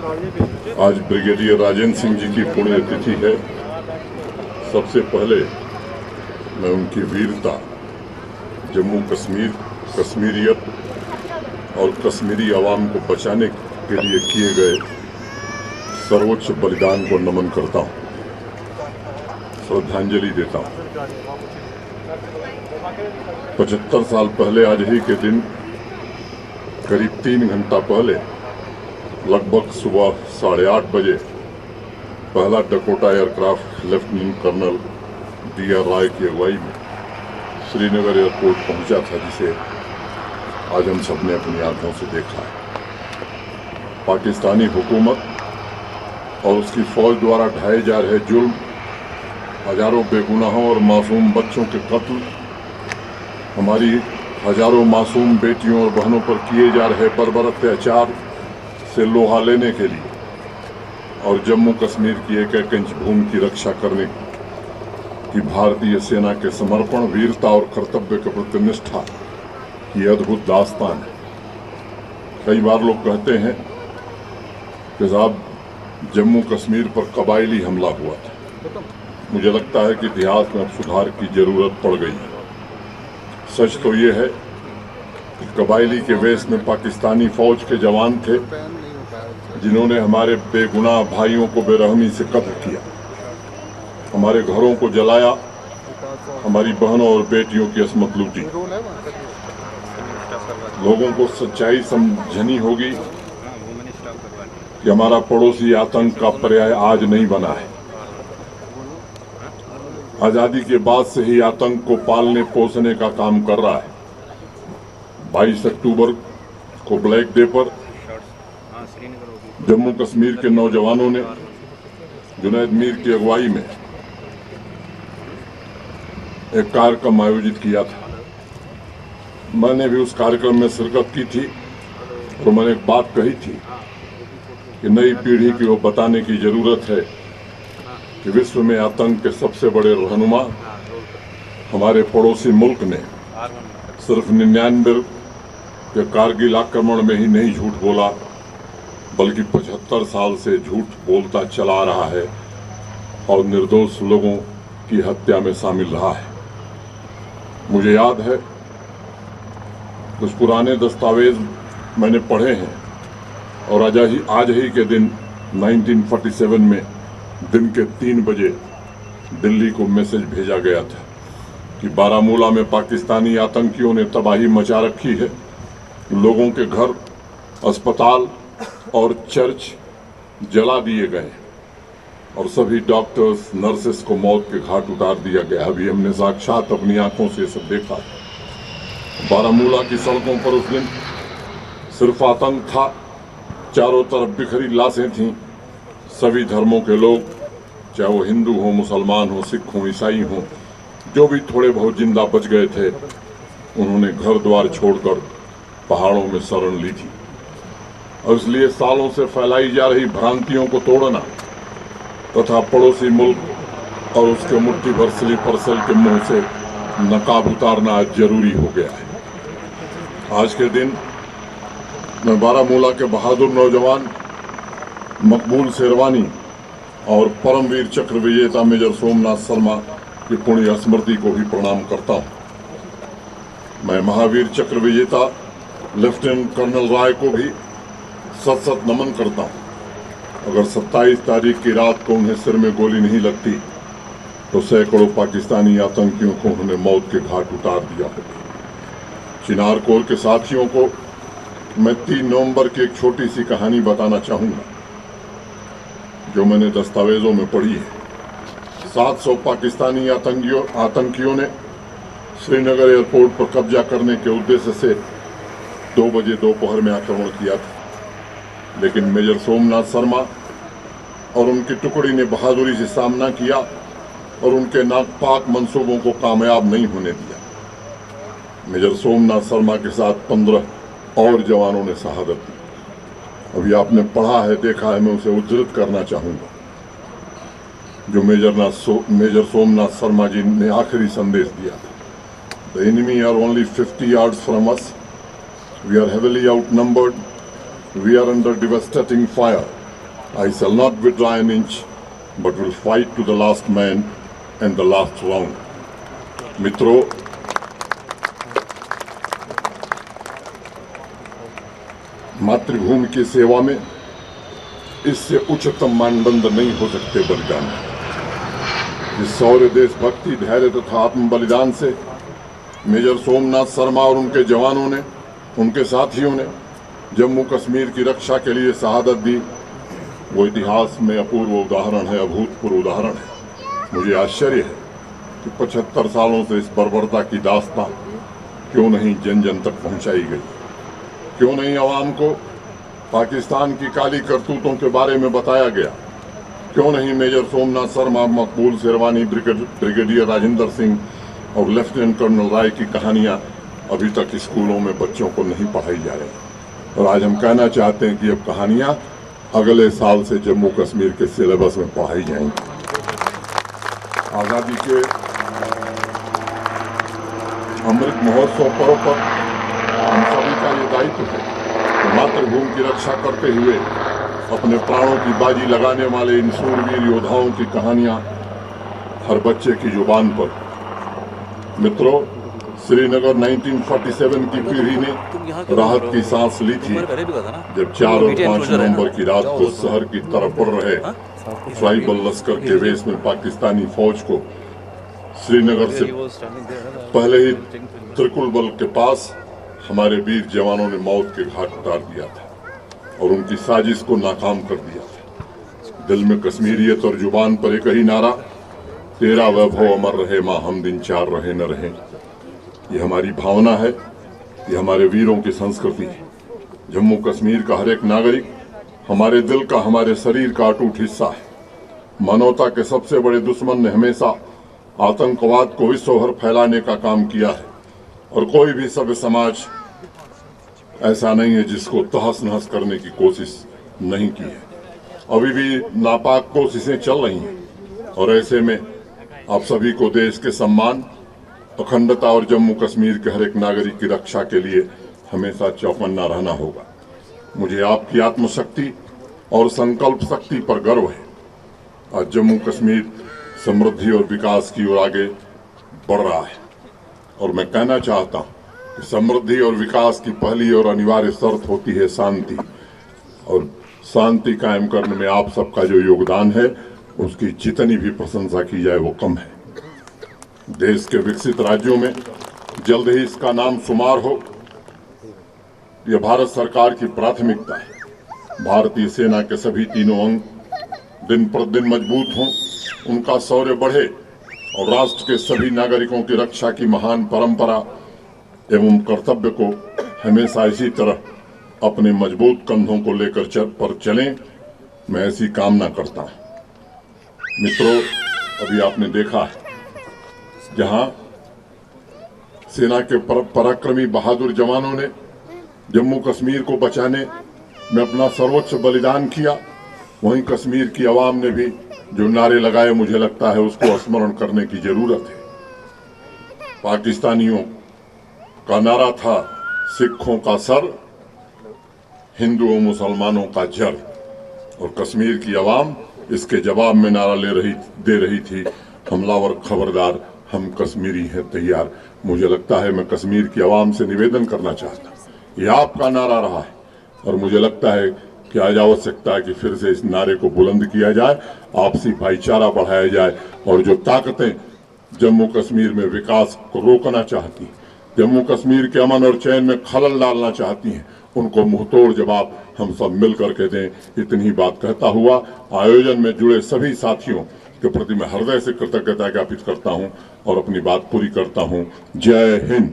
आज ब्रिगेडियर राजेंद्र सिंह जी की पुण्यतिथि है। सबसे पहले मैं उनकी वीरता, जम्मू कश्मीर, कश्मीरियत और कश्मीरी आवाम को बचाने के लिए किए गए सर्वोच्च बलिदान को नमन करता हूँ, श्रद्धांजलि देता हूँ। 75 साल पहले आज ही के दिन करीब 3 घंटा पहले लगभग सुबह 8:30 बजे पहला Dakota aircraft lieutenant colonel D.R. Rai की अगुवाई में श्रीनगर एयरपोर्ट पहुंचा था, जिसे आज हम सब ने अपनी आंखों से देखा है। पाकिस्तानी हुकूमत और उसकी फौज द्वारा ढाए जा रहे जुल्म, हजारों बेगुनाहों और मासूम बच्चों के कत्ल, हमारी हजारों मासूम बेटियों और बहनों पर किए जा रहे बर्बर अत्याचार से लोहा लेने के लिए और जम्मू कश्मीर की एक एक इंच भूमि की रक्षा करने की भारतीय सेना के समर्पण, वीरता और कर्तव्य के प्रति निष्ठा की अद्भुत दास्तान है। कई बार लोग कहते हैं कि साहब जम्मू कश्मीर पर कबायली हमला हुआ था। मुझे लगता है कि इतिहास में अब सुधार की जरूरत पड़ गई है। सच तो ये है कि कबायली के वेश में पाकिस्तानी फौज के जवान थे, जिन्होंने हमारे बेगुनाह भाइयों को बेरहमी से कत्ल किया, हमारे घरों को जलाया, हमारी बहनों और बेटियों की असमत लूटी। लोगों को सच्चाई समझनी होगी कि हमारा पड़ोसी आतंक का पर्याय आज नहीं बना है। आजादी के बाद से ही आतंक को पालने पोसने का काम कर रहा है। 22 अक्टूबर को ब्लैक डे पर जम्मू कश्मीर के नौजवानों ने जुनैद मीर की अगुवाई में एक कार्यक्रम आयोजित किया था। मैंने भी उस कार्यक्रम में शिरकत की थी और मैंने एक बात कही थी कि नई पीढ़ी को बताने की जरूरत है कि विश्व में आतंक के सबसे बड़े रहनुमा हमारे पड़ोसी मुल्क ने सिर्फ 99 के कारगिल आक्रमण में ही नहीं झूठ बोला, बल्कि 75 साल से झूठ बोलता चला रहा है और निर्दोष लोगों की हत्या में शामिल रहा है। मुझे याद है कुछ पुराने दस्तावेज मैंने पढ़े हैं और आज ही के दिन 1947 में दिन के 3 बजे दिल्ली को मैसेज भेजा गया था कि बारामूला में पाकिस्तानी आतंकियों ने तबाही मचा रखी है। लोगों के घर, अस्पताल और चर्च जला दिए गए और सभी डॉक्टर्स, नर्सेस को मौत के घाट उतार दिया गया। अभी हमने साक्षात अपनी आंखों से सब देखा। बारामूला की सड़कों पर उस दिन सिर्फ आतंक था, चारों तरफ बिखरी लाशें थीं। सभी धर्मों के लोग, चाहे वो हिंदू हो, मुसलमान हो, सिख हो, ईसाई हो, जो भी थोड़े बहुत जिंदा बच गए थे, उन्होंने घर द्वार छोड़कर पहाड़ों में शरण ली थी। और इसलिए सालों से फैलाई जा रही भ्रांतियों को तोड़ना तथा पड़ोसी मुल्क और उसके मुट्ठी भर स्लीपर सेल के मुंह से नकाब उतारना आज जरूरी हो गया है। आज के दिन मैं बारामूला के बहादुर नौजवान मकबूल शेरवानी और परमवीर चक्र विजेता मेजर सोमनाथ शर्मा की पुण्य स्मृति को भी प्रणाम करता हूँ। मैं महावीर चक्र विजेता लेफ्टिनेंट कर्नल राय को भी सत नमन करता हूँ। अगर 27 तारीख की रात को उन्हें सिर में गोली नहीं लगती तो सैकड़ों पाकिस्तानी आतंकियों को उन्होंने मौत के घाट उतार दिया होगा। चिनार कोर के साथियों को मैं 3 नवंबर की एक छोटी सी कहानी बताना चाहूँगा जो मैंने दस्तावेजों में पढ़ी है। 700 पाकिस्तानी आतंकियों ने श्रीनगर एयरपोर्ट पर कब्जा करने के उद्देश्य से 2 बजे दोपहर में आक्रमण किया था, लेकिन मेजर सोमनाथ शर्मा और उनकी टुकड़ी ने बहादुरी से सामना किया और उनके नापाक मंसूबों को कामयाब नहीं होने दिया। मेजर सोमनाथ शर्मा के साथ 15 और जवानों ने शहादत दी। अभी आपने पढ़ा है, देखा है, मैं उसे उद्धृत करना चाहूँगा जो मेजर सोमनाथ शर्मा जी ने आखिरी संदेश दिया था। The enemy are only 50 yards from us, we are heavily outnumbered, we are under devastating fire. I shall not withdraw an inch, but will fight to the last man and the last round. मित्रों, मातृभूमि की सेवा में इससे उच्चतम मानदंड नहीं हो सकते बलिदान। इस शौर्य, देशभक्ति, धैर्य तथा आत्म बलिदान से मेजर सोमनाथ शर्मा और उनके जवानों ने, उनके साथियों ने जम्मू कश्मीर की रक्षा के लिए शहादत दी। वो इतिहास में अपूर्व उदाहरण है, अभूतपूर्व उदाहरण है। मुझे आश्चर्य है कि 75 सालों से इस बर्बरता की दास्तां क्यों नहीं जन जन तक पहुंचाई गई, क्यों नहीं आवाम को पाकिस्तान की काली करतूतों के बारे में बताया गया, क्यों नहीं मेजर सोमनाथ शर्मा, मकबूल शेरवानी, ब्रिगेडियर राजेंद्र सिंह और लेफ्टिनेंट कर्नल राय की कहानियां अभी तक स्कूलों में बच्चों को नहीं पढ़ाई जा रही। और आज हम कहना चाहते हैं कि अब कहानियां अगले साल से जम्मू कश्मीर के सिलेबस में पढ़ाई जाएंगी। आज़ादी के अमृत महोत्सव पर्व पर हम सभी का ये दायित्व है कि मातृभूमि की रक्षा करते हुए अपने प्राणों की बाजी लगाने वाले इन शूरवीर योद्धाओं की कहानियां हर बच्चे की जुबान पर। मित्रों, श्रीनगर 1947 की पीढ़ी ने राहत की सांस ली थी जब 4 और 5 नवंबर की रात को शहर की तरफ बढ़ रहे ट्राइबल लश्कर के वेश में पाकिस्तानी फौज को श्रीनगर से पहले ही त्रिकुल बल के पास हमारे वीर जवानों ने मौत के घाट उतार दिया था और उनकी साजिश को नाकाम कर दिया था। दिल में कश्मीरियत और जुबान पर एक ही नारा, तेरा वैभव अमर रहे माँ हम दिन चार रहे न रहे। ये हमारी भावना है, ये हमारे वीरों की संस्कृति है। जम्मू कश्मीर का हर एक नागरिक हमारे दिल का, हमारे शरीर का अटूट हिस्सा है। मानवता के सबसे बड़े दुश्मन ने हमेशा आतंकवाद को विश्व भर फैलाने का काम किया है और कोई भी सभ्य समाज ऐसा नहीं है जिसको तहस नहस करने की कोशिश नहीं की है। अभी भी नापाक कोशिशें चल रही हैं और ऐसे में आप सभी को देश के सम्मान, अखंडता और जम्मू कश्मीर के हर एक नागरिक की रक्षा के लिए हमेशा चौकन्ना रहना होगा। मुझे आपकी आत्मशक्ति और संकल्प शक्ति पर गर्व है। आज जम्मू कश्मीर समृद्धि और विकास की ओर आगे बढ़ रहा है और मैं कहना चाहता हूं कि समृद्धि और विकास की पहली और अनिवार्य शर्त होती है शांति, और शांति कायम करने में आप सबका जो योगदान है उसकी जितनी भी प्रशंसा की जाए वो कम है। देश के विकसित राज्यों में जल्द ही इसका नाम शुमार हो, यह भारत सरकार की प्राथमिकता है। भारतीय सेना के सभी तीनों अंग दिन प्रतिदिन मजबूत हों, उनका शौर्य बढ़े और राष्ट्र के सभी नागरिकों की रक्षा की महान परंपरा एवं कर्तव्य को हमेशा इसी तरह अपने मजबूत कंधों को लेकर चलें, मैं ऐसी कामना करता हूं। मित्रों, अभी आपने देखा है जहां सेना के पराक्रमी बहादुर जवानों ने जम्मू कश्मीर को बचाने में अपना सर्वोच्च बलिदान किया, वहीं कश्मीर की आवाम ने भी जो नारे लगाए, मुझे लगता है उसको स्मरण करने की जरूरत है। पाकिस्तानियों का नारा था सिखों का सर, हिंदुओं मुसलमानों का जड़, और कश्मीर की आवाम इसके जवाब में नारा दे रही थी, हमलावर खबरदार, हम कश्मीरी हैं तैयार। मुझे लगता है मैं कश्मीर की आवाम से निवेदन करना चाहता हूं, ये आपका नारा रहा है और मुझे लगता है कि आज आवश्यकता है कि फिर से इस नारे को बुलंद किया जाए, आपसी भाईचारा बढ़ाया जाए और जो ताकतें जम्मू कश्मीर में विकास को रोकना चाहती, जम्मू कश्मीर के अमन और चैन में खलल डालना चाहती हैं, उनको मुंहतोड़ जवाब हम सब मिल करके दें। इतनी बात कहता हुआ आयोजन में जुड़े सभी साथियों के प्रति मैं हृदय से कृतज्ञता ज्ञापित करता हूं और अपनी बात पूरी करता हूं। जय हिंद।